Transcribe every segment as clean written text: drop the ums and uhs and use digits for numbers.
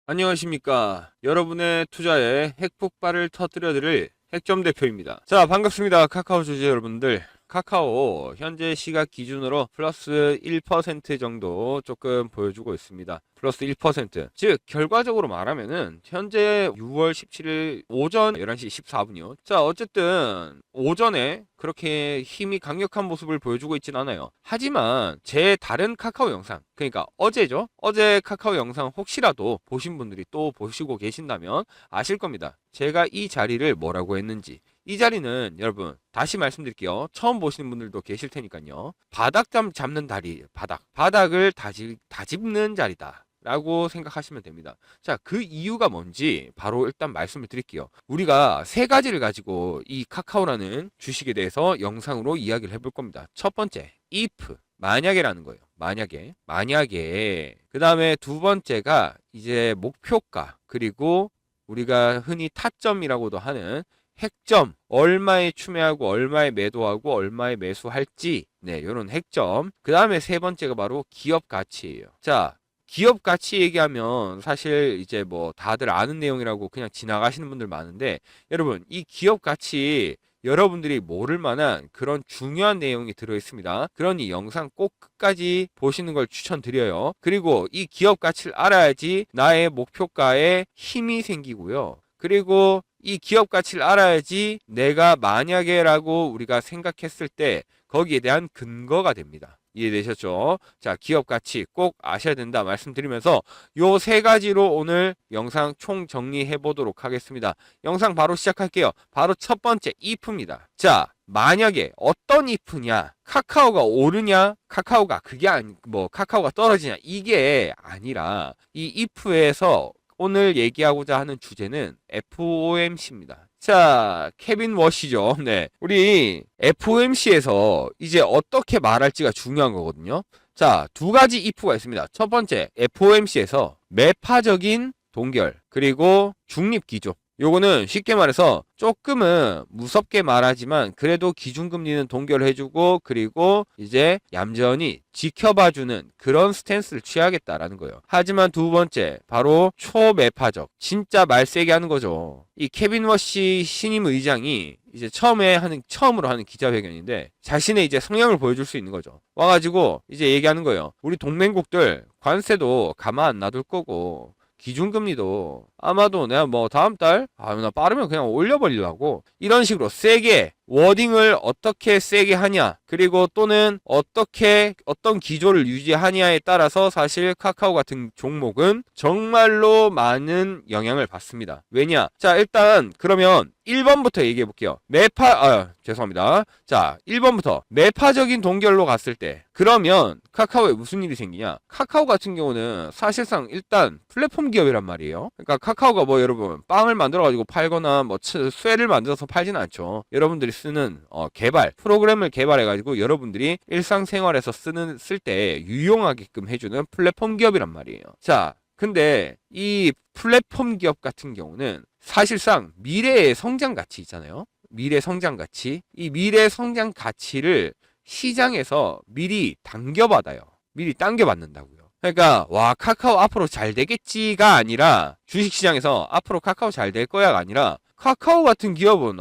안녕하십니까. 여러분의 투자에 핵폭발을 터뜨려드릴 핵점 대표입니다. 자, 반갑습니다. 카카오 주주 여러분들. 카카오 현재 시각 기준으로 플러스 1% 정도 조금 보여주고 있습니다. 플러스 1%. 즉 결과적으로 말하면은 현재 6월 17일 오전 11시 14분이요. 자, 어쨌든 오전에 그렇게 힘이 강력한 모습을 보여주고 있진 않아요. 하지만 제 다른 카카오 영상, 그러니까 어제죠. 어제 카카오 영상 혹시라도 보신 분들이 또 보시고 계신다면 아실 겁니다. 제가 이 자리를 뭐라고 했는지. 이 자리는 여러분 다시 말씀드릴게요. 처음 보시는 분들도 계실 테니까요. 바닥 잡는 다리, 바닥을 다집는 자리다 라고 생각하시면 됩니다. 자, 그 이유가 뭔지 바로 일단 말씀을 드릴게요. 우리가 세 가지를 가지고 이 카카오라는 주식에 대해서 영상으로 이야기를 해볼 겁니다. 첫 번째, if, 만약에라는 거예요. 만약에. 그 다음에 두 번째가 이제 목표가, 그리고 우리가 흔히 타점이라고도 하는 핵점, 얼마에 추매하고 얼마에 매도하고 얼마에 매수할지, 네, 요런 핵점. 그 다음에 세 번째가 바로 기업 가치예요. 자, 기업 가치 얘기하면 사실 이제 뭐 다들 아는 내용이라고 그냥 지나가시는 분들 많은데, 여러분 이 기업 가치 여러분들이 모를 만한 그런 중요한 내용이 들어 있습니다. 그러니 영상 꼭 끝까지 보시는 걸 추천드려요. 그리고 이 기업 가치를 알아야지 나의 목표가에 힘이 생기고요. 그리고 이 기업 가치를 알아야지 내가 만약에라고 우리가 생각했을 때 거기에 대한 근거가 됩니다. 이해되셨죠? 자, 기업 가치 꼭 아셔야 된다 말씀드리면서 요 세 가지로 오늘 영상 총 정리해 보도록 하겠습니다. 영상 바로 시작할게요. 바로 첫 번째 if입니다. 자, 만약에 어떤 if냐? 카카오가 오르냐? 카카오가 카카오가 떨어지냐? 이게 아니라 이 if에서 오늘 얘기하고자 하는 주제는 FOMC입니다. 자, 케빈 워시죠. 네. 우리 FOMC에서 이제 어떻게 말할지가 중요한 거거든요. 자, 두 가지 if가 있습니다. 첫 번째, FOMC에서 매파적인 동결, 그리고 중립기조. 요거는 쉽게 말해서 조금은 무섭게 말하지만 그래도 기준금리는 동결해주고 그리고 이제 얌전히 지켜봐주는 그런 스탠스를 취하겠다라는 거예요. 하지만 두 번째 바로 초매파적, 진짜 말 세게 하는 거죠. 이 케빈 워시 신임 의장이 이제 처음으로 하는 기자회견인데 자신의 이제 성향을 보여줄 수 있는 거죠. 와가지고 이제 얘기하는 거예요. 우리 동맹국들 관세도 가만 안 놔둘 거고 기준금리도 아마도 내가 뭐 다음 달 나 빠르면 그냥 올려버리려고 이런 식으로 세게 워딩을 어떻게 세게 하냐, 그리고 또는 어떻게 어떤 기조를 유지하냐에 따라서 사실 카카오 같은 종목은 정말로 많은 영향을 받습니다. 왜냐? 자, 일단 그러면 1번부터 얘기해 볼게요. 죄송합니다. 자, 1번부터 매파적인 동결로 갔을 때 그러면 카카오에 무슨 일이 생기냐? 카카오 같은 경우는 사실상 일단 플랫폼 기업이란 말이에요. 그러니까 카카오가 뭐 여러분 빵을 만들어 가지고 팔거나 뭐 쇠를 만들어서 팔지는 않죠. 여러분들이 쓰는 프로그램을 개발해 가지고 여러분들이 일상생활에서 쓸 때 유용하게끔 해주는 플랫폼 기업이란 말이에요. 자, 근데 이 플랫폼 기업 같은 경우는 사실상 미래의 성장 가치 있잖아요. 미래 성장 가치. 이 미래 성장 가치를 시장에서 미리 당겨받아요. 미리 당겨받는다고요. 그러니까 카카오 앞으로 잘 되겠지가 아니라, 주식시장에서 앞으로 카카오 잘 될 거야가 아니라 카카오 같은 기업은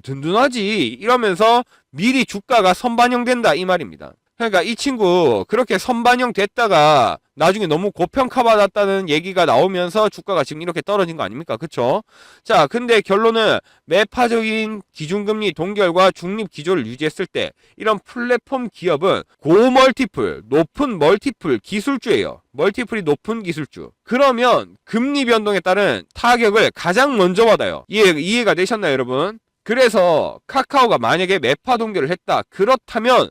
든든하지 이러면서 미리 주가가 선반영된다 이 말입니다. 그러니까 이 친구 그렇게 선반영 됐다가 나중에 너무 고평가받았다는 얘기가 나오면서 주가가 지금 이렇게 떨어진 거 아닙니까? 그쵸? 자, 근데 결론은 매파적인 기준금리 동결과 중립 기조를 유지했을 때 이런 플랫폼 기업은 고멀티플, 높은 멀티플 기술주예요. 멀티플이 높은 기술주. 그러면 금리 변동에 따른 타격을 가장 먼저 받아요. 이해가 되셨나요, 여러분? 그래서 카카오가 만약에 매파 동결을 했다. 그렇다면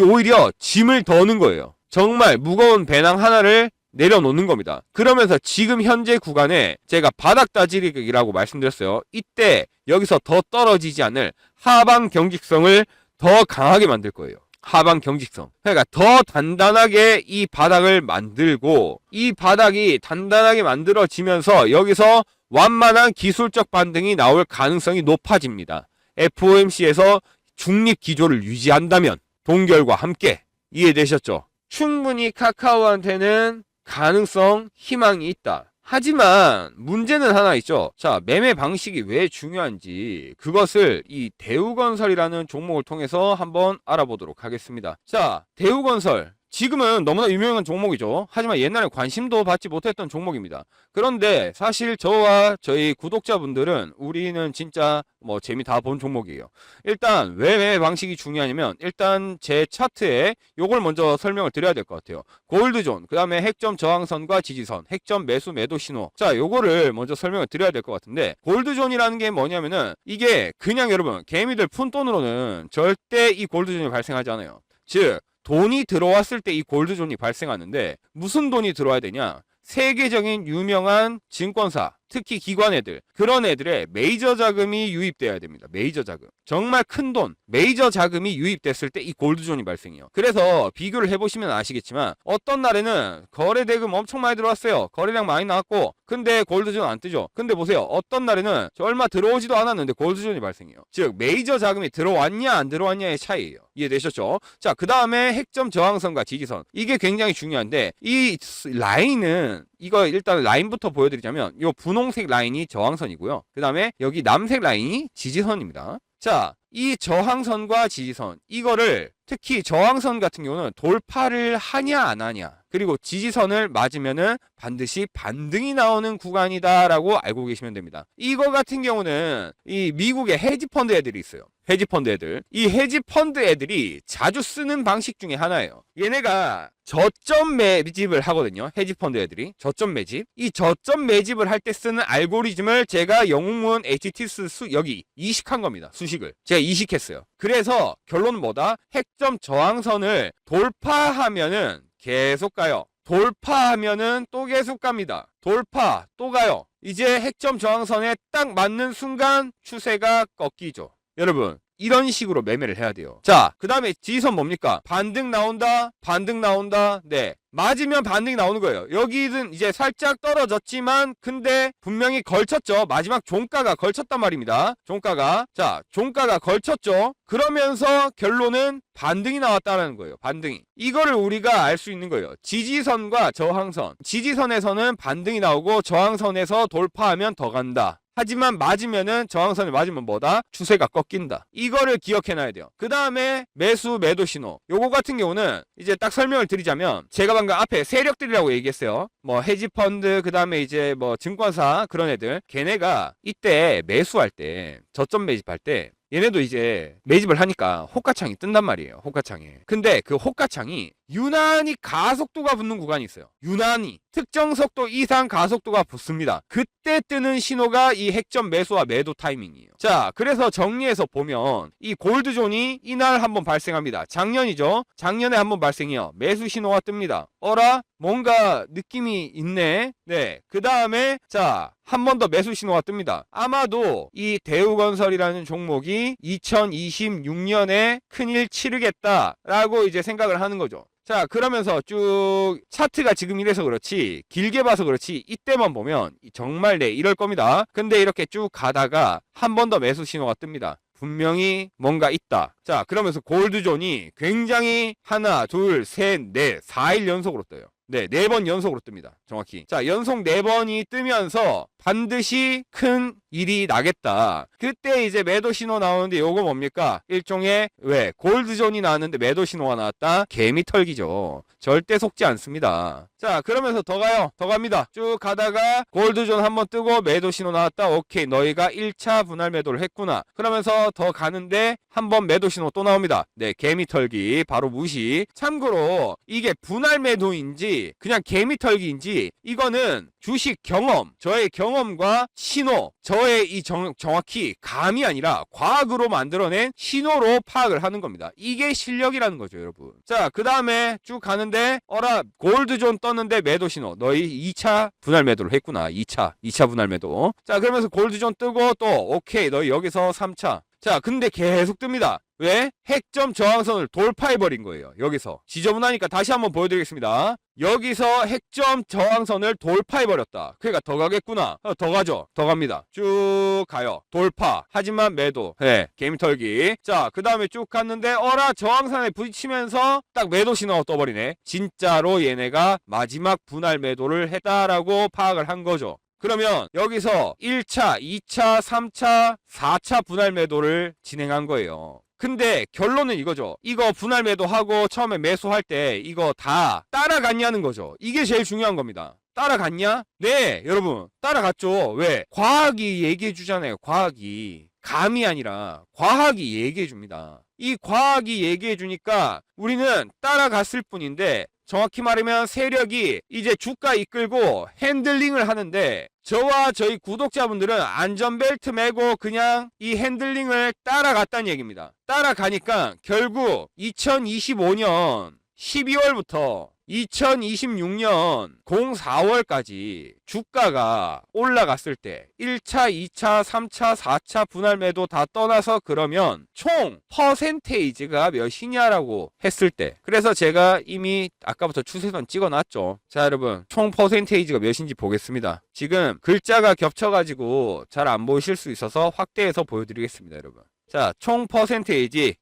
오히려 짐을 더 넣은 거예요. 정말 무거운 배낭 하나를 내려놓는 겁니다. 그러면서 지금 현재 구간에 제가 바닥 다지기라고 말씀드렸어요. 이때 여기서 더 떨어지지 않을 하방 경직성을 더 강하게 만들 거예요. 하방 경직성. 그러니까 더 단단하게 이 바닥을 만들고, 이 바닥이 단단하게 만들어지면서 여기서 완만한 기술적 반등이 나올 가능성이 높아집니다. FOMC에서 중립 기조를 유지한다면 동결과 함께. 이해되셨죠? 충분히 카카오한테는 가능성, 희망이 있다. 하지만 문제는 하나 있죠. 자, 매매 방식이 왜 중요한지 그것을 이 대우건설이라는 종목을 통해서 한번 알아보도록 하겠습니다. 자, 대우건설. 지금은 너무나 유명한 종목이죠. 하지만 옛날에 관심도 받지 못했던 종목입니다. 그런데 사실 저와 저희 구독자분들은 우리는 진짜 뭐 재미 다 본 종목이에요. 일단 왜 매매 방식이 중요하냐면 일단 제 차트에 요걸 먼저 설명을 드려야 될 것 같아요. 골드존, 그 다음에 핵점 저항선과 지지선, 핵점 매수 매도 신호. 자, 요거를 먼저 설명을 드려야 될 것 같은데 골드존이라는 게 뭐냐면은 이게 그냥 여러분 개미들 푼돈으로는 절대 이 골드존이 발생하지 않아요. 즉 돈이 들어왔을 때 이 골드존이 발생하는데 무슨 돈이 들어와야 되냐? 세계적인 유명한 증권사, 특히 기관 애들, 그런 애들의 메이저 자금이 유입돼야 됩니다. 메이저 자금. 정말 큰 돈, 메이저 자금이 유입됐을 때 이 골드존이 발생해요. 그래서 비교를 해보시면 아시겠지만 어떤 날에는 거래 대금 엄청 많이 들어왔어요. 거래량 많이 나왔고 근데 골드존 안 뜨죠. 근데 보세요. 어떤 날에는 얼마 들어오지도 않았는데 골드존이 발생해요. 즉 메이저 자금이 들어왔냐 안 들어왔냐의 차이예요. 이해되셨죠? 자, 그 다음에 핵점 저항선과 지지선. 이게 굉장히 중요한데 이 라인은 이거 일단 라인부터 보여드리자면 이 분홍색 라인이 저항선이고요. 그 다음에 여기 남색 라인이 지지선입니다. 자, 이 저항선과 지지선 이거를 특히 저항선 같은 경우는 돌파를 하냐 안 하냐 그리고 지지선을 맞으면은 반드시 반등이 나오는 구간이다라고 알고 계시면 됩니다. 이거 같은 경우는 이 미국의 헤지펀드 애들이 있어요. 헤지펀드 애들. 이 헤지펀드 애들이 자주 쓰는 방식 중에 하나예요. 얘네가 저점 매집을 하거든요. 헤지펀드 애들이 저점 매집. 이 저점 매집을 할 때 쓰는 알고리즘을 제가 영웅문 HTS 여기 이식한 겁니다. 수식을 제가 이식했어요. 그래서 결론은 뭐다? 핵점 저항선을 돌파하면은 계속 가요. 돌파하면은 또 계속 갑니다. 돌파 또 가요. 이제 핵점 저항선에 딱 맞는 순간 추세가 꺾이죠. 여러분 이런 식으로 매매를 해야 돼요. 자, 그 다음에 지지선 뭡니까? 반등 나온다, 반등 나온다. 네, 맞으면 반등이 나오는 거예요. 여기는 이제 살짝 떨어졌지만 근데 분명히 걸쳤죠. 마지막 종가가 걸쳤단 말입니다. 종가가. 자, 종가가 걸쳤죠. 그러면서 결론은 반등이 나왔다는 거예요. 반등이. 이거를 우리가 알 수 있는 거예요. 지지선과 저항선. 지지선에서는 반등이 나오고 저항선에서 돌파하면 더 간다. 하지만 맞으면은 저항선을 맞으면 뭐다? 추세가 꺾인다. 이거를 기억해놔야 돼요. 그 다음에 매수 매도 신호. 요거 같은 경우는 이제 딱 설명을 드리자면 제가 방금 앞에 세력들이라고 얘기했어요. 뭐 헤지펀드 그 다음에 이제 뭐 증권사 그런 애들 걔네가 이때 매수할 때 저점 매집할 때 얘네도 이제 매집을 하니까 호가창이 뜬단 말이에요. 호가창에. 근데 그 호가창이 유난히 가속도가 붙는 구간이 있어요. 유난히 특정 속도 이상 가속도가 붙습니다. 그때 뜨는 신호가 이 핵점 매수와 매도 타이밍이에요. 자, 그래서 정리해서 보면 이 골드존이 이날 한번 발생합니다. 작년이죠. 작년에 한번 발생해요. 매수 신호가 뜹니다. 어라? 뭔가 느낌이 있네. 네. 그 다음에 자, 한 번 더 매수 신호가 뜹니다. 아마도 이 대우건설이라는 종목이 2026년에 큰일 치르겠다라고 이제 생각을 하는 거죠. 자, 그러면서 쭉 차트가 지금 이래서 그렇지 길게 봐서 그렇지 이때만 보면 정말 네 이럴 겁니다. 근데 이렇게 쭉 가다가 한 번 더 매수 신호가 뜹니다. 분명히 뭔가 있다. 자, 그러면서 골드존이 굉장히 하나, 둘, 셋, 넷, 4일 연속으로 떠요. 네, 4번 연속으로 뜹니다. 정확히. 자, 연속 4번이 뜨면서 반드시 큰 일이 나겠다. 그때 이제 매도 신호 나오는데 요거 뭡니까? 일종의 왜? 골드존이 나왔는데 매도 신호가 나왔다? 개미털기죠. 절대 속지 않습니다. 자, 그러면서 더 가요. 더 갑니다. 쭉 가다가 골드존 한번 뜨고 매도 신호 나왔다. 오케이. 너희가 1차 분할 매도를 했구나. 그러면서 더 가는데 한번 매도 신호 또 나옵니다. 네, 개미털기. 바로 무시. 참고로 이게 분할 매도인지 그냥 개미털기인지 이거는 주식 경험, 저의 경험과 신호, 저의 이 정확히 감이 아니라 과학으로 만들어낸 신호로 파악을 하는 겁니다. 이게 실력이라는 거죠, 여러분. 자, 그 다음에 쭉 가는데 어라 골드존 떴는데 매도 신호. 너희 2차 분할 매도를 했구나. 2차 분할 매도. 자, 그러면서 골드존 뜨고 또 오케이. 너희 여기서 3차. 자, 근데 계속 뜹니다. 왜? 핵점 저항선을 돌파해버린 거예요. 여기서. 지저분하니까 다시 한번 보여드리겠습니다. 여기서 핵점 저항선을 돌파해버렸다. 그러니까 더 가겠구나. 더 가죠. 더 갑니다. 쭉 가요. 돌파. 하지만 매도. 게임 털기. 자, 그 다음에 쭉 갔는데 어라 저항선에 부딪히면서 딱 매도 신호가 떠버리네. 진짜로 얘네가 마지막 분할 매도를 했다라고 파악을 한 거죠. 그러면 여기서 1차, 2차, 3차, 4차 분할 매도를 진행한 거예요. 근데 결론은 이거죠. 이거 분할 매도하고 처음에 매수할 때 이거 다 따라갔냐는 거죠. 이게 제일 중요한 겁니다. 따라갔냐? 네, 여러분. 따라갔죠. 왜? 과학이 얘기해 주잖아요. 과학이. 감이 아니라 과학이 얘기해 줍니다. 이 과학이 얘기해 주니까 우리는 따라갔을 뿐인데 정확히 말하면 세력이 이제 주가 이끌고 핸들링을 하는데 저와 저희 구독자분들은 안전벨트 매고 그냥 이 핸들링을 따라갔다는 얘기입니다. 따라가니까 결국 2025년 12월부터 2026년 04월까지 주가가 올라갔을 때 1차, 2차, 3차, 4차 분할 매도 다 떠나서 그러면 총 퍼센테이지가 몇이냐라고 했을 때 그래서 제가 이미 아까부터 추세선 찍어놨죠. 자 여러분 총 퍼센테이지가 몇인지 보겠습니다. 지금 글자가 겹쳐가지고 잘 안 보이실 수 있어서 확대해서 보여드리겠습니다. 여러분 자 총 퍼센테이지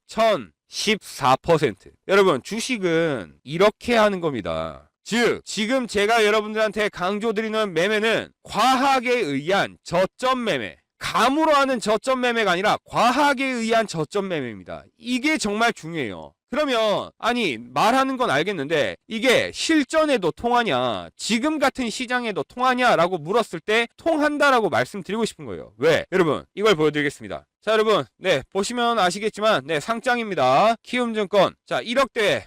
14%. 여러분 주식은 이렇게 하는 겁니다. 즉 지금 제가 여러분들한테 강조드리는 매매는 과학에 의한 저점 매매, 감으로 하는 저점 매매가 아니라 과학에 의한 저점 매매입니다. 이게 정말 중요해요. 그러면 아니 말하는 건 알겠는데 이게 실전에도 통하냐, 지금 같은 시장에도 통하냐라고 물었을 때 통한다라고 말씀드리고 싶은 거예요. 왜? 여러분 이걸 보여드리겠습니다. 자 여러분 보시면 아시겠지만 상장입니다. 키움증권 자 1억대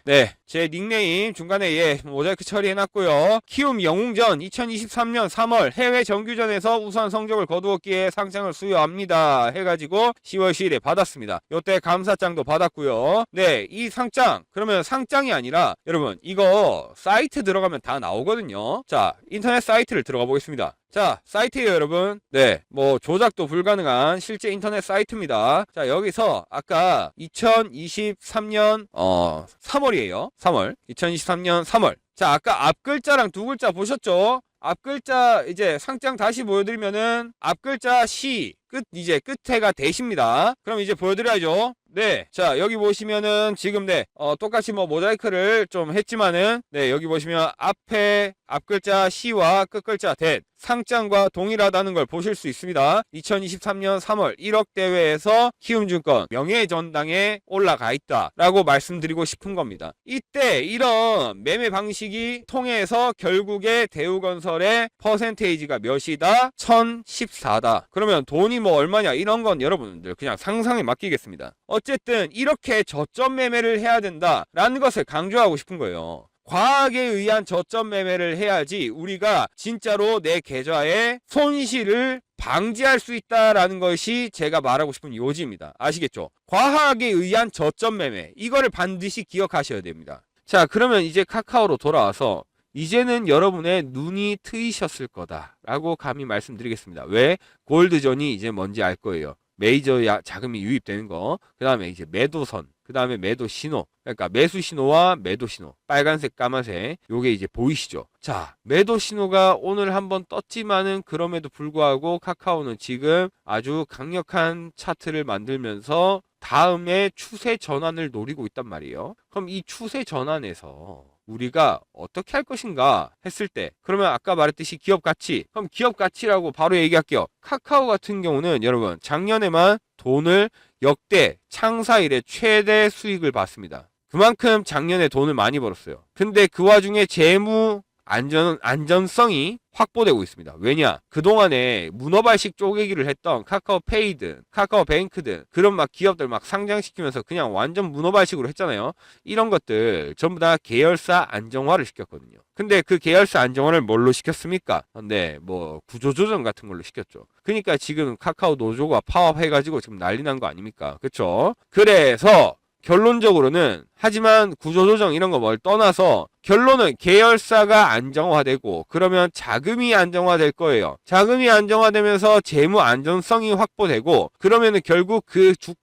제 닉네임 중간에 모자이크 처리해놨고요. 키움 영웅전 2023년 3월 해외 정규전에서 우수한 성적을 거두었기에 상장을 수여합니다 해가지고 10월 10일에 받았습니다. 요때 감사장도 받았고요. 이 상장 그러면 상장이 아니라 여러분 이거 사이트 들어가면 다 나오거든요. 자 인터넷 사이트를 들어가 보겠습니다. 자 사이트에요 여러분. 뭐 조작도 불가능한 실제 인터넷 사이트입니다. 자 여기서 아까 2023년 3월이에요 3월 2023년 3월 자 아까 앞글자랑 두 글자 보셨죠? 앞글자 이제 상장 다시 보여드리면은 앞글자 시 끝 이제 끝에가 대시입니다. 그럼 이제 보여드려야죠. 자 여기 보시면은 지금 똑같이 뭐 모자이크를 좀 했지만은 여기 보시면 앞에 앞글자 시와 끝글자 대 상장과 동일하다는 걸 보실 수 있습니다. 2023년 3월 1억 대회에서 키움증권 명예전당에 올라가 있다라고 말씀드리고 싶은 겁니다. 이때 이런 매매 방식이 통해서 결국에 대우건설의 퍼센테이지가 몇이다? 1014다. 그러면 돈이 뭐 얼마냐 이런 건 여러분들 그냥 상상에 맡기겠습니다. 어쨌든 이렇게 저점 매매를 해야 된다라는 것을 강조하고 싶은 거예요. 과학에 의한 저점 매매를 해야지 우리가 진짜로 내 계좌의 손실을 방지할 수 있다라는 것이 제가 말하고 싶은 요지입니다. 아시겠죠? 과학에 의한 저점 매매 이거를 반드시 기억하셔야 됩니다. 자 그러면 이제 카카오로 돌아와서 이제는 여러분의 눈이 트이셨을 거다라고 감히 말씀드리겠습니다. 왜? 골드존이 이제 뭔지 알 거예요. 메이저 자금이 유입되는 거, 그 다음에 이제 매도선, 그 다음에 매도 신호, 그러니까 매수 신호와 매도 신호, 빨간색, 까만색, 요게 이제 보이시죠? 자, 매도 신호가 오늘 한번 떴지만은 그럼에도 불구하고 카카오는 지금 아주 강력한 차트를 만들면서 다음에 추세 전환을 노리고 있단 말이에요. 그럼 이 추세 전환에서 우리가 어떻게 할 것인가 했을 때 그러면 아까 말했듯이 기업 가치 그럼 기업 가치라고 바로 얘기할게요. 카카오 같은 경우는 여러분 작년에만 돈을 역대 창사 이래 최대 수익을 봤습니다. 그만큼 작년에 돈을 많이 벌었어요. 근데 그 와중에 재무 안전성이 확보되고 있습니다. 왜냐? 그동안에 문어발식 쪼개기를 했던 카카오페이든 카카오뱅크든 그런 막 기업들 막 상장시키면서 그냥 완전 문어발식으로 했잖아요. 이런 것들 전부 다 계열사 안정화를 시켰거든요. 근데 그 계열사 안정화를 뭘로 시켰습니까? 뭐 구조조정 같은 걸로 시켰죠. 그러니까 지금 카카오 노조가 파업해가지고 지금 난리 난 거 아닙니까? 그쵸? 그래서 결론적으로는 하지만 구조조정 이런 거 뭘 떠나서 결론은 계열사가 안정화되고 그러면 자금이 안정화될 거예요. 자금이 안정화되면서 재무 안전성이 확보되고 그러면은 결국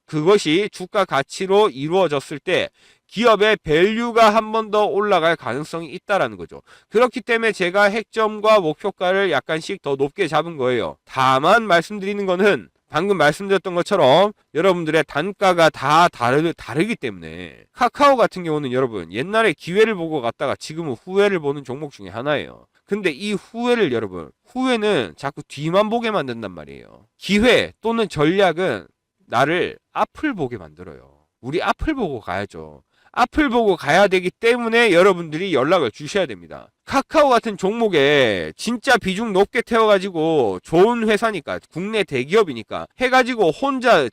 그것이 주가 가치로 이루어졌을 때 기업의 밸류가 한 번 더 올라갈 가능성이 있다라는 거죠. 그렇기 때문에 제가 핵점과 목표가를 약간씩 더 높게 잡은 거예요. 다만 말씀드리는 거는 방금 말씀드렸던 것처럼 여러분들의 단가가 다 다르기 때문에 카카오 같은 경우는 여러분 옛날에 기회를 보고 갔다가 지금은 후회를 보는 종목 중에 하나예요. 근데 이 후회를 여러분 후회는 자꾸 뒤만 보게 만든단 말이에요. 기회 또는 전략은 나를 앞을 보게 만들어요. 우리 앞을 보고 가야죠. 앞을 보고 가야 되기 때문에 여러분들이 연락을 주셔야 됩니다. 카카오 같은 종목에 진짜 비중 높게 태워가지고 좋은 회사니까 국내 대기업이니까 해가지고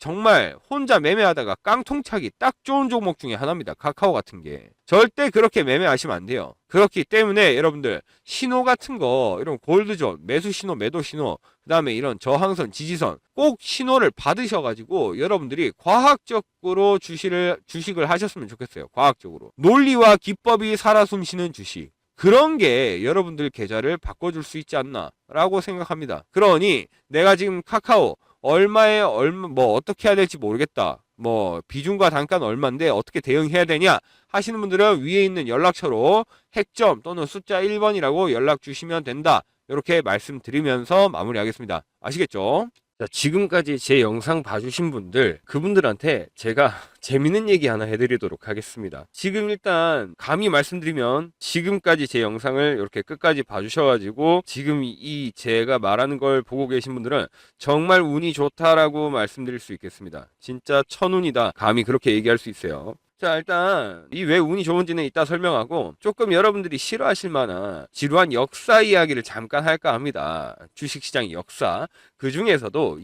정말 혼자 매매하다가 깡통차기 딱 좋은 종목 중에 하나입니다. 카카오 같은 게 절대 그렇게 매매하시면 안 돼요. 그렇기 때문에 여러분들 신호 같은 거 이런 골드존 매수 신호 매도 신호 그 다음에 이런 저항선 지지선 꼭 신호를 받으셔가지고 여러분들이 과학적으로 주식을 하셨으면 좋겠어요. 과학적으로 논리와 기법이 살아 숨쉬는 주식 그런 게 여러분들 계좌를 바꿔줄 수 있지 않나 라고 생각합니다. 그러니 내가 지금 카카오 얼마에 어떻게 해야 될지 모르겠다. 비중과 단가는 얼마인데 어떻게 대응해야 되냐 하시는 분들은 위에 있는 연락처로 핵점 또는 숫자 1번이라고 연락 주시면 된다. 이렇게 말씀드리면서 마무리하겠습니다. 아시겠죠? 자, 지금까지 제 영상 봐주신 분들 그분들한테 제가 재밌는 얘기 하나 해드리도록 하겠습니다. 지금 일단 감히 말씀드리면 지금까지 제 영상을 이렇게 끝까지 봐주셔가지고 지금 이 제가 말하는 걸 보고 계신 분들은 정말 운이 좋다라고 말씀드릴 수 있겠습니다. 진짜 천운이다 감히 그렇게 얘기할 수 있어요. 자, 일단 이 왜 운이 좋은지는 이따 설명하고 조금 여러분들이 싫어하실 만한 지루한 역사 이야기를 잠깐 할까 합니다. 주식시장의 역사. 그 중에서도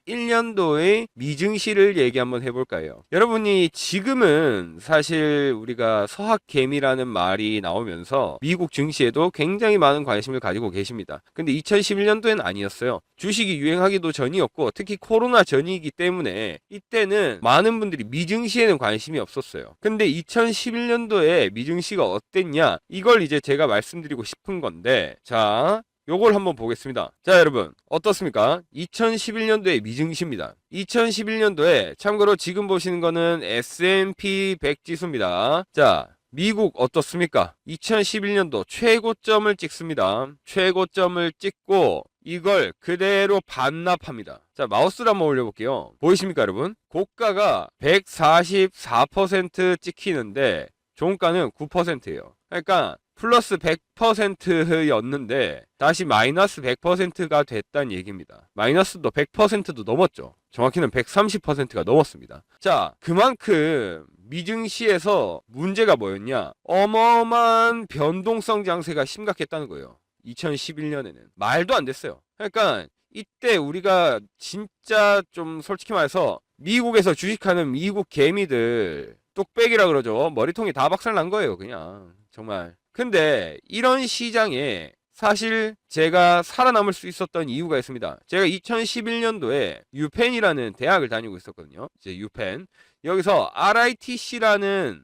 2011년도의 미증시를 얘기 한번 해볼까요? 여러분이 지금은 사실 우리가 서학개미라는 말이 나오면서 미국 증시에도 굉장히 많은 관심을 가지고 계십니다. 근데 2011년도에는 아니었어요. 주식이 유행하기도 전이었고 특히 코로나 전이기 때문에 이때는 많은 분들이 미증시에는 관심이 없었어요. 근데 2011년도에 미증시가 어땠냐 이걸 이제 제가 말씀드리고 싶은 건데 자 요걸 한번 보겠습니다. 자 여러분 어떻습니까? 2011년도에 미증시입니다. 2011년도에 참고로 지금 보시는 거는 S&P 100 지수입니다. 자 미국 어떻습니까? 2011년도 최고점을 찍습니다. 최고점을 찍고 이걸 그대로 반납합니다. 자 마우스를 한번 올려볼게요. 보이십니까 여러분? 고가가 144% 찍히는데 종가는 9%예요. 그러니까 플러스 100%였는데 다시 마이너스 100%가 됐다는 얘기입니다. 마이너스도 100%도 넘었죠. 정확히는 130%가 넘었습니다. 자, 그만큼 미증시에서 문제가 뭐였냐? 어마어마한 변동성 장세가 심각했다는 거예요. 2011년에는 말도 안 됐어요. 그러니까 이때 우리가 진짜 좀 솔직히 말해서 미국에서 주식하는 미국 개미들 뚝배기라 그러죠. 머리통이 다 박살난 거예요. 그냥 정말. 근데 이런 시장에 사실 제가 살아남을 수 있었던 이유가 있습니다. 제가 2011년도에 유펜이라는 대학을 다니고 있었거든요. 이제 유펜. 여기서 RITC라는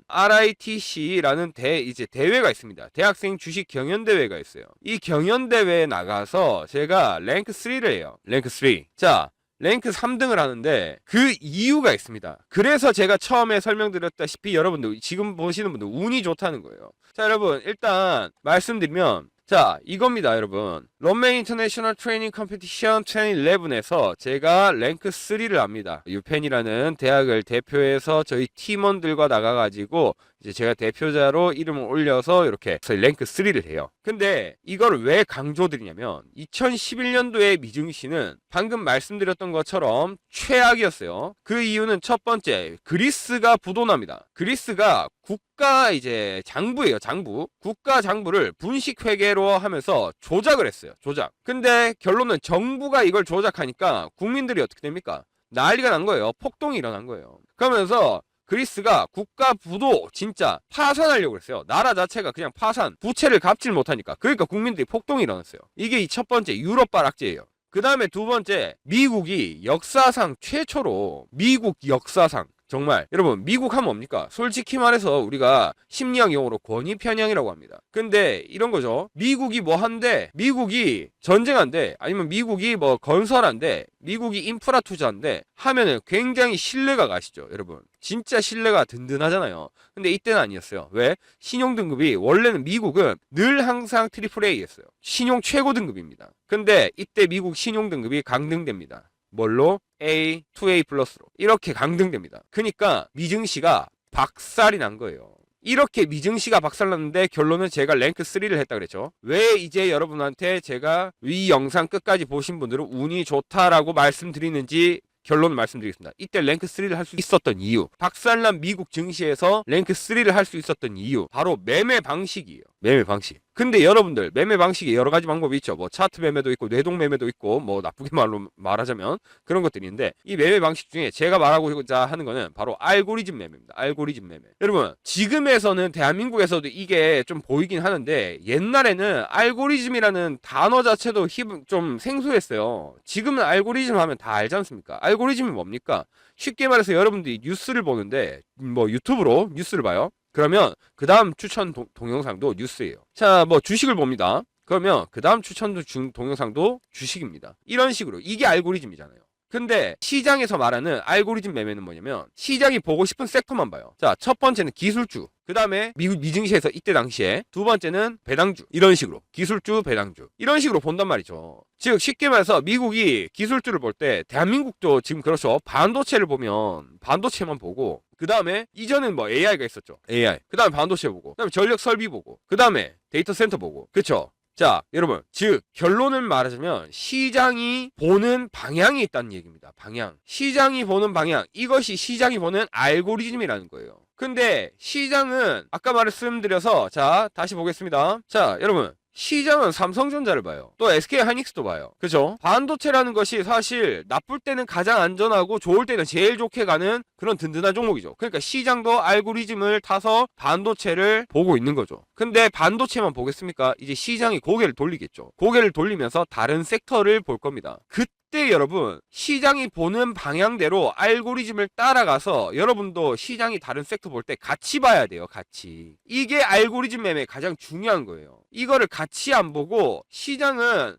이제 대회가 있습니다. 대학생 주식 경연 대회가 있어요. 이 경연 대회에 나가서 제가 랭크 3를 해요. 랭크 3. 자, 랭크 3등을 하는데 그 이유가 있습니다. 그래서 제가 처음에 설명드렸다시피 여러분들 지금 보시는 분들 운이 좋다는 거예요. 자 여러분 일단 말씀드리면 자 이겁니다 여러분. 런맨 인터내셔널 트레이닝 컴피티션 2011에서 제가 랭크 3를 합니다. 유펜이라는 대학을 대표해서 저희 팀원들과 나가가지고 이제 제가 대표자로 이름을 올려서 이렇게 랭크 3를 해요. 근데 이걸 왜 강조드리냐면 2011년도에 미증시는 방금 말씀드렸던 것처럼 최악이었어요. 그 이유는 첫 번째 그리스가 부도납니다. 그리스가 국가 이제 장부예요. 장부. 국가 장부를 분식 회계로 하면서 조작을 했어요. 조작. 근데 결론은 정부가 이걸 조작하니까 국민들이 어떻게 됩니까? 난리가 난 거예요. 폭동이 일어난 거예요. 그러면서 그리스가 국가 부도 진짜 파산하려고 했어요. 나라 자체가 그냥 파산, 부채를 갚질 못하니까. 그러니까 국민들이 폭동이 일어났어요. 이게 이 첫 번째 유럽발 악재예요. 그 다음에 두 번째 미국이 역사상 최초로 미국 역사상 정말 여러분 미국 하면 뭡니까? 솔직히 말해서 우리가 심리학 용어로 권위 편향이라고 합니다. 근데 이런 거죠. 미국이 뭐 한대, 미국이 전쟁한대, 아니면 미국이 뭐 건설한대, 미국이 인프라 투자한대 하면은 굉장히 신뢰가 가시죠, 여러분. 진짜 신뢰가 든든하잖아요. 근데 이때는 아니었어요. 왜? 신용 등급이 원래는 미국은 늘 항상 트리플 A였어요. 신용 최고 등급입니다. 근데 이때 미국 신용 등급이 강등됩니다. 뭘로? A, 2A 플러스로. 이렇게 강등됩니다. 그러니까 미증시가 박살이 난 거예요. 이렇게 미증시가 박살났는데 결론은 제가 랭크 3를 했다 그랬죠. 왜 이제 여러분한테 제가 이 영상 끝까지 보신 분들은 운이 좋다라고 말씀드리는지 결론을 말씀드리겠습니다. 이때 랭크 3를 할 수 있었던 이유, 박살난 미국 증시에서 랭크 3를 할 수 있었던 이유, 바로 매매 방식이에요. 매매 방식. 근데 여러분들 매매 방식이 여러 가지 방법이 있죠. 뭐 차트 매매도 있고 뇌동 매매도 있고 뭐 나쁘게 말하자면 그런 것들이 있는데, 이 매매 방식 중에 제가 말하고자 하는 거는 바로 알고리즘 매매입니다. 알고리즘 매매. 여러분 지금에서는 대한민국에서도 이게 좀 보이긴 하는데, 옛날에는 알고리즘이라는 단어 자체도 좀 생소했어요. 지금은 알고리즘 하면 다 알지 않습니까? 알고리즘이 뭡니까? 쉽게 말해서 여러분들이 뉴스를 보는데, 뭐 유튜브로 뉴스를 봐요. 그러면 그 다음 추천 동영상도 뉴스예요. 자, 뭐 주식을 봅니다. 그러면 그 다음 추천 동영상도 주식입니다. 이런 식으로 이게 알고리즘이잖아요. 근데 시장에서 말하는 알고리즘 매매는 뭐냐면, 시장이 보고 싶은 섹터만 봐요. 자, 첫 번째는 기술주, 그 다음에 미국 미증시에서 이때 당시에 두 번째는 배당주, 이런 식으로 기술주, 배당주 이런 식으로 본단 말이죠. 즉 쉽게 말해서 미국이 기술주를 볼 때 대한민국도 지금 그렇죠. 반도체를 보면 반도체만 보고, 그 다음에 이전엔 뭐 AI가 있었죠. AI. 그 다음에 반도체 보고, 그 다음에 전력 설비 보고, 그 다음에 데이터 센터 보고. 그쵸? 자, 여러분, 즉 결론을 말하자면 시장이 보는 방향이 있다는 얘기입니다. 방향. 시장이 보는 방향. 이것이 시장이 보는 알고리즘이라는 거예요. 근데 시장은 아까 말씀드려서, 자, 다시 보겠습니다. 자, 여러분. 시장은 삼성전자를 봐요. 또 SK하이닉스도 봐요. 그죠? 반도체라는 것이 사실 나쁠 때는 가장 안전하고 좋을 때는 제일 좋게 가는 그런 든든한 종목이죠. 그러니까 시장도 알고리즘을 타서 반도체를 보고 있는 거죠. 근데 반도체만 보겠습니까? 이제 시장이 고개를 돌리겠죠. 고개를 돌리면서 다른 섹터를 볼 겁니다. 그때 여러분 시장이 보는 방향대로 알고리즘을 따라가서 여러분도 시장이 다른 섹터 볼 때 같이 봐야 돼요. 같이. 이게 알고리즘 매매의 가장 중요한 거예요. 이거를 같이 안 보고 시장은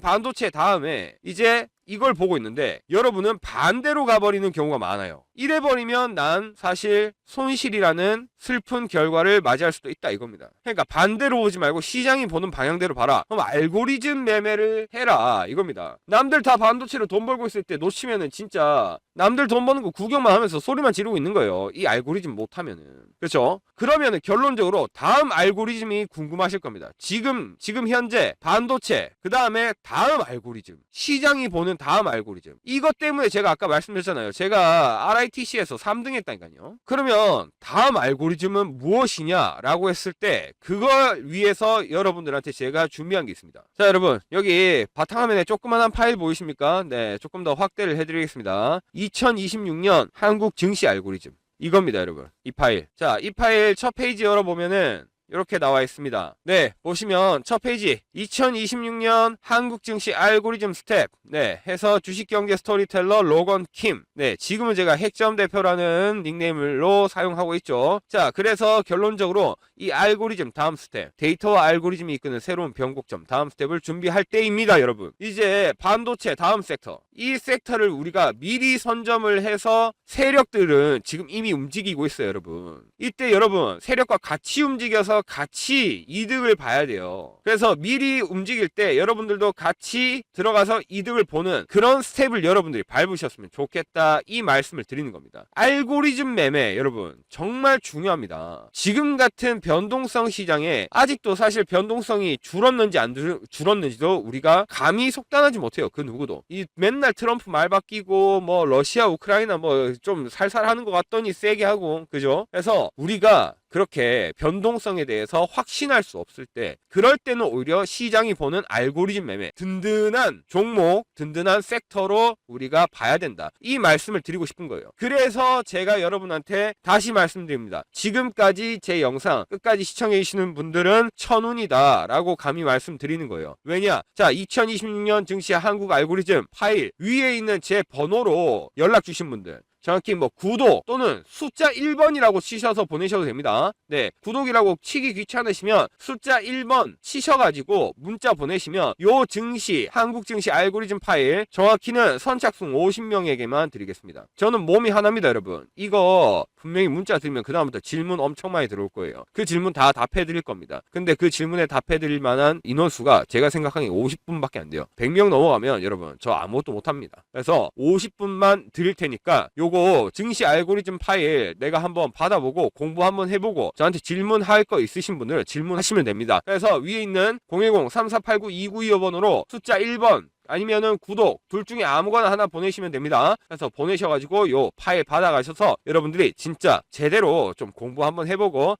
반도체 다음에 이제 이걸 보고 있는데, 여러분은 반대로 가버리는 경우가 많아요. 이래버리면 난 사실 손실이라는 슬픈 결과를 맞이할 수도 있다 이겁니다. 그러니까 반대로 오지 말고 시장이 보는 방향대로 봐라. 그럼 알고리즘 매매를 해라 이겁니다. 남들 다 반도체로 돈 벌고 있을 때 놓치면은 진짜 남들 돈 버는 거 구경만 하면서 소리만 지르고 있는 거예요. 이 알고리즘 못하면은. 그렇죠? 그러면은 결론적으로 다음 알고리즘이 궁금하실 겁니다. 지금 현재 반도체, 그 다음에 다음 알고리즘, 시장이 보는 다음 알고리즘. 이것 때문에 제가 아까 말씀드렸잖아요. 제가 RITC에서 3등 했다니까요. 그러면 다음 알고리즘은 무엇이냐라고 했을 때 그걸 위해서 여러분들한테 제가 준비한 게 있습니다. 자, 여러분 여기 바탕화면에 조그만한 파일 보이십니까? 네, 조금 더 확대를 해드리겠습니다. 2026년 한국 증시 알고리즘 이겁니다, 여러분. 이 파일. 자, 이 파일 첫 페이지 열어보면은 이렇게 나와 있습니다. 네, 보시면 첫 페이지 2026년 한국 증시 알고리즘 스텝, 네, 해서 주식경제 스토리텔러 로건 킴. 네, 지금은 제가 핵점 대표라는 닉네임으로 사용하고 있죠. 자, 그래서 결론적으로 이 알고리즘 다음 스텝, 데이터와 알고리즘이 이끄는 새로운 변곡점 다음 스텝을 준비할 때입니다, 여러분. 이제 반도체 다음 섹터, 이 섹터를 우리가 미리 선점을 해서 세력들은 지금 이미 움직이고 있어요, 여러분. 이때 여러분 세력과 같이 움직여서 같이 이득을 봐야 돼요. 그래서 미리 움직일 때 여러분들도 같이 들어가서 이득을 보는 그런 스텝을 여러분들이 밟으셨으면 좋겠다, 이 말씀을 드리는 겁니다. 알고리즘 매매 여러분 정말 중요합니다. 지금 같은 변동성 시장에 아직도 사실 변동성이 줄었는지 안 줄었는지도 우리가 감히 속단하지 못해요. 그 누구도. 이 맨날 트럼프 말 바뀌고 뭐 러시아 우크라이나 뭐 좀 살살 하는 것 같더니 세게 하고, 그죠? 그래서 우리가 그렇게 변동성에 대해서 확신할 수 없을 때, 그럴 때는 오히려 시장이 보는 알고리즘 매매, 든든한 종목, 든든한 섹터로 우리가 봐야 된다, 이 말씀을 드리고 싶은 거예요. 그래서 제가 여러분한테 다시 말씀드립니다. 지금까지 제 영상 끝까지 시청해 주시는 분들은 천운이다 라고 감히 말씀드리는 거예요. 왜냐? 자, 2026년 증시 한국 알고리즘 파일 위에 있는 제 번호로 연락 주신 분들, 정확히 뭐 구독 또는 숫자 1번이라고 치셔서 보내셔도 됩니다. 네, 구독이라고 치기 귀찮으시면 숫자 1번 치셔가지고 문자 보내시면 요 증시, 한국 증시 알고리즘 파일 정확히는 선착순 50명에게만 드리겠습니다. 저는 몸이 하나입니다, 여러분. 이거 분명히 문자 드리면 그 다음부터 질문 엄청 많이 들어올 거예요. 그 질문 다 답해 드릴 겁니다. 근데 그 질문에 답해 드릴 만한 인원수가 제가 생각하기에 50분밖에 안 돼요. 100명 넘어가면 여러분 저 아무것도 못 합니다. 그래서 50분만 드릴 테니까 요거 증시 알고리즘 파일 내가 한번 받아보고 공부 한번 해보고 저한테 질문할 거 있으신 분들 질문하시면 됩니다. 그래서 위에 있는 010-3489-2925번으로 숫자 1번 아니면은 구독 둘 중에 아무거나 하나 보내시면 됩니다. 그래서 보내셔가지고 요 파일 받아가셔서 여러분들이 진짜 제대로 좀 공부 한번 해보고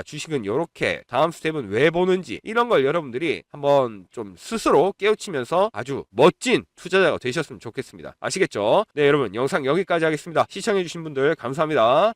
주식은 요렇게 다음 스텝은 왜 보는지 이런 걸 여러분들이 한번 좀 스스로 깨우치면서 아주 멋진 투자자가 되셨으면 좋겠습니다. 아시겠죠? 네, 여러분 영상 여기까지 하겠습니다. 시청해주신 분들 감사합니다.